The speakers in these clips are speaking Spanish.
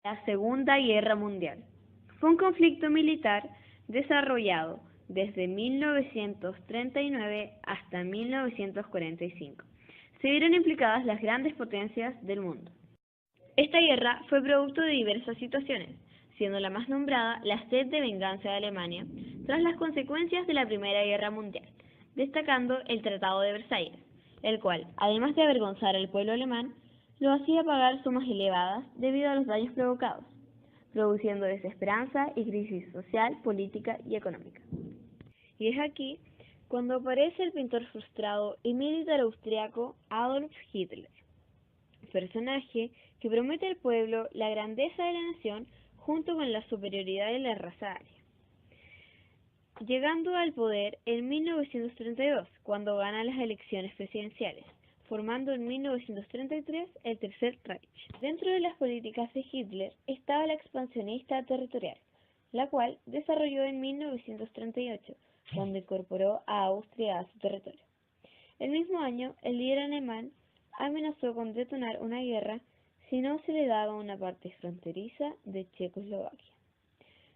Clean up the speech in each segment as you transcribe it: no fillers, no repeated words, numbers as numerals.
La Segunda Guerra Mundial fue un conflicto militar desarrollado desde 1939 hasta 1945. Se vieron implicadas las grandes potencias del mundo. Esta guerra fue producto de diversas situaciones, siendo la más nombrada la sed de venganza de Alemania tras las consecuencias de la Primera Guerra Mundial, destacando el Tratado de Versalles, el cual, además de avergonzar al pueblo alemán, lo hacía pagar sumas elevadas debido a los daños provocados, produciendo desesperanza y crisis social, política y económica. Y es aquí cuando aparece el pintor frustrado y militar austriaco Adolf Hitler, personaje que promete al pueblo la grandeza de la nación junto con la superioridad de la raza aria, llegando al poder en 1932, cuando gana las elecciones presidenciales, formando en 1933 el Tercer Reich. Dentro de las políticas de Hitler estaba la expansionista territorial, la cual desarrolló en 1938, cuando incorporó a Austria a su territorio. El mismo año, el líder alemán amenazó con detonar una guerra si no se le daba una parte fronteriza de Checoslovaquia.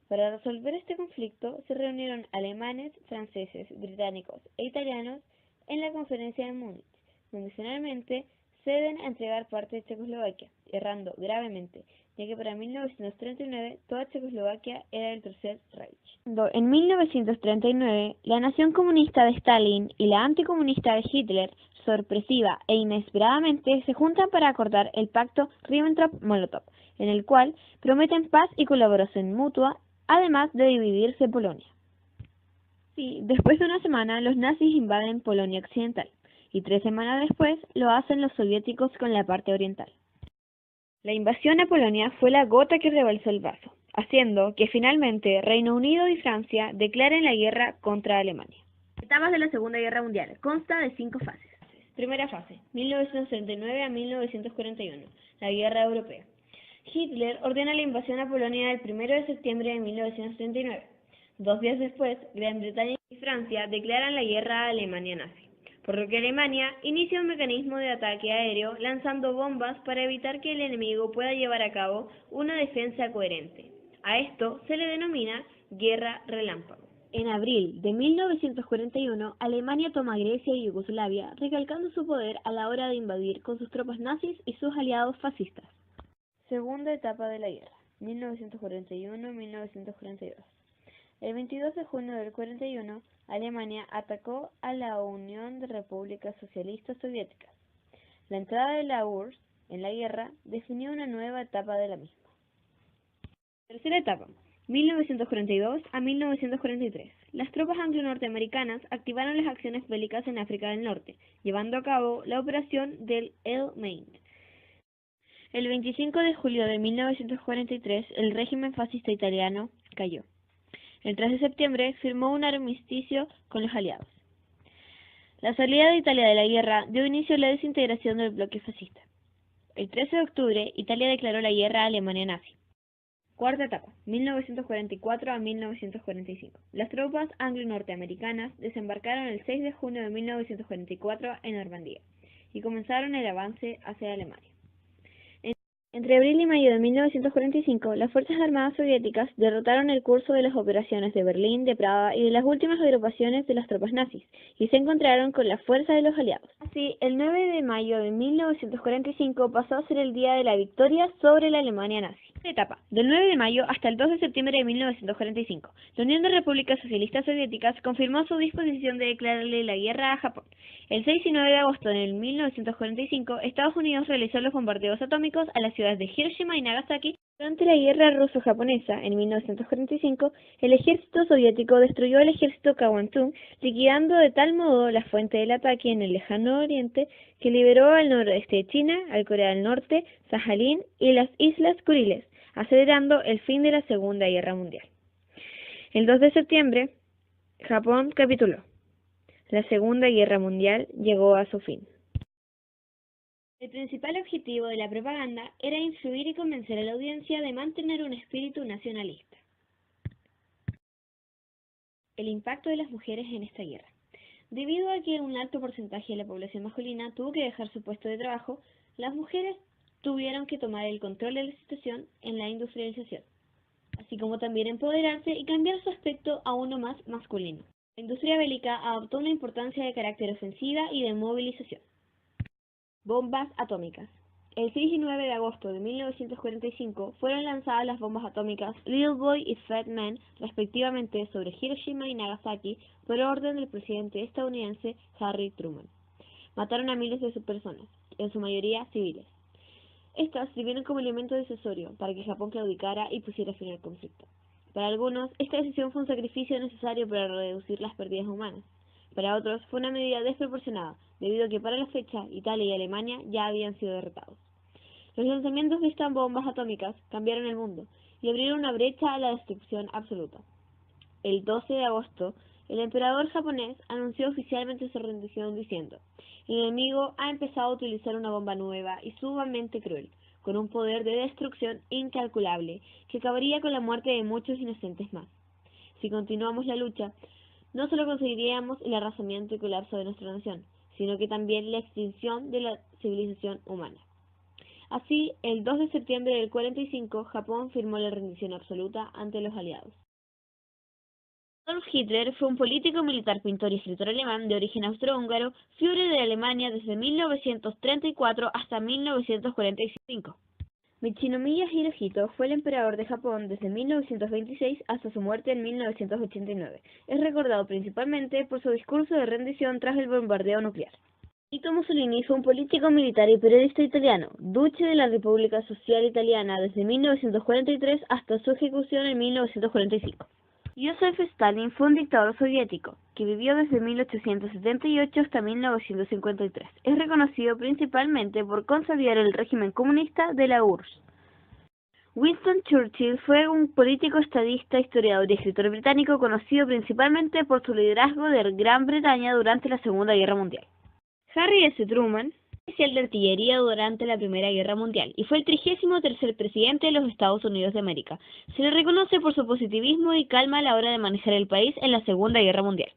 Para resolver este conflicto se reunieron alemanes, franceses, británicos e italianos en la conferencia de Múnich, donde finalmente ceden a entregar parte de Checoslovaquia, errando gravemente, ya que para 1939 toda Checoslovaquia era el Tercer Reich. En 1939, la nación comunista de Stalin y la anticomunista de Hitler, sorpresiva e inesperadamente, se juntan para acordar el pacto Ribbentrop-Molotov, en el cual prometen paz y colaboración mutua, además de dividirse Polonia. Sí, después de una semana, los nazis invaden Polonia Occidental, y 3 semanas después lo hacen los soviéticos con la parte oriental. La invasión a Polonia fue la gota que rebalsó el vaso, haciendo que finalmente Reino Unido y Francia declaren la guerra contra Alemania. Etapas de la Segunda Guerra Mundial. Consta de 5 fases. Primera fase, 1939 a 1941, la Guerra Europea. Hitler ordena la invasión a Polonia el 1 de septiembre de 1939. 2 días después, Gran Bretaña y Francia declaran la guerra a Alemania nazi, por lo que Alemania inicia un mecanismo de ataque aéreo lanzando bombas para evitar que el enemigo pueda llevar a cabo una defensa coherente. A esto se le denomina Guerra Relámpago. En abril de 1941, Alemania toma Grecia y Yugoslavia, recalcando su poder a la hora de invadir con sus tropas nazis y sus aliados fascistas. Segunda etapa de la guerra, 1941-1942. El 22 de junio del 41, Alemania atacó a la Unión de Repúblicas Socialistas Soviéticas. La entrada de la URSS en la guerra definió una nueva etapa de la misma. Tercera etapa, 1942 a 1943. Las tropas anglo-norteamericanas activaron las acciones bélicas en África del Norte, llevando a cabo la operación del El Maine. El 25 de julio de 1943, el régimen fascista italiano cayó. El 3 de septiembre firmó un armisticio con los aliados. La salida de Italia de la guerra dio inicio a la desintegración del bloque fascista. El 13 de octubre, Italia declaró la guerra a Alemania nazi. Cuarta etapa, 1944 a 1945. Las tropas anglo-norteamericanas desembarcaron el 6 de junio de 1944 en Normandía y comenzaron el avance hacia Alemania. Entre abril y mayo de 1945, las Fuerzas Armadas soviéticas derrotaron el curso de las operaciones de Berlín, de Praga y de las últimas agrupaciones de las tropas nazis, y se encontraron con la fuerza de los aliados. Así, el 9 de mayo de 1945 pasó a ser el día de la victoria sobre la Alemania nazi. Etapa, del 9 de mayo hasta el 2 de septiembre de 1945. La Unión de Repúblicas Socialistas Soviéticas confirmó su disposición de declararle la guerra a Japón. El 6 y 9 de agosto de 1945, Estados Unidos realizó los bombardeos atómicos a las ciudades de Hiroshima y Nagasaki. Durante la guerra ruso-japonesa, en 1945, el ejército soviético destruyó el ejército Kwangtung, liquidando de tal modo la fuente del ataque en el lejano oriente que liberó al noroeste de China, al Corea del Norte, Sajalín y las Islas Kuriles, acelerando el fin de la Segunda Guerra Mundial. El 2 de septiembre, Japón capituló. La Segunda Guerra Mundial llegó a su fin. El principal objetivo de la propaganda era influir y convencer a la audiencia de mantener un espíritu nacionalista. El impacto de las mujeres en esta guerra. Debido a que un alto porcentaje de la población masculina tuvo que dejar su puesto de trabajo, las mujeres tuvieron que tomar el control de la situación en la industrialización, así como también empoderarse y cambiar su aspecto a uno más masculino. La industria bélica adoptó una importancia de carácter ofensiva y de movilización. Bombas atómicas. El 6 y 9 de agosto de 1945 fueron lanzadas las bombas atómicas Little Boy y Fat Man, respectivamente, sobre Hiroshima y Nagasaki por orden del presidente estadounidense Harry Truman. Mataron a miles de personas, en su mayoría civiles. Estas sirvieron como elemento disuasorio para que Japón claudicara y pusiera fin al conflicto. Para algunos, esta decisión fue un sacrificio necesario para reducir las pérdidas humanas. Para otros, fue una medida desproporcionada, debido a que para la fecha Italia y Alemania ya habían sido derrotados. Los lanzamientos de estas bombas atómicas cambiaron el mundo y abrieron una brecha a la destrucción absoluta. El 12 de agosto, el emperador japonés anunció oficialmente su rendición diciendo: "El enemigo ha empezado a utilizar una bomba nueva y sumamente cruel, con un poder de destrucción incalculable que acabaría con la muerte de muchos inocentes más. Si continuamos la lucha, no solo conseguiríamos el arrasamiento y colapso de nuestra nación, sino que también la extinción de la civilización humana". Así, el 2 de septiembre del 45, Japón firmó la rendición absoluta ante los aliados. Adolf Hitler fue un político, militar, pintor y escritor alemán de origen austrohúngaro, Führer de Alemania desde 1934 hasta 1945. Michinomiya Hirohito fue el emperador de Japón desde 1926 hasta su muerte en 1989. Es recordado principalmente por su discurso de rendición tras el bombardeo nuclear. Benito Mussolini fue un político, militar y periodista italiano, duque de la República Social Italiana desde 1943 hasta su ejecución en 1945. Joseph Stalin fue un dictador soviético, que vivió desde 1878 hasta 1953. Es reconocido principalmente por consolidar el régimen comunista de la URSS. Winston Churchill fue un político, estadista, historiador y escritor británico conocido principalmente por su liderazgo de Gran Bretaña durante la Segunda Guerra Mundial. Harry S. Truman fue oficial de artillería durante la Primera Guerra Mundial y fue el 33º presidente de los Estados Unidos de América. Se le reconoce por su positivismo y calma a la hora de manejar el país en la Segunda Guerra Mundial.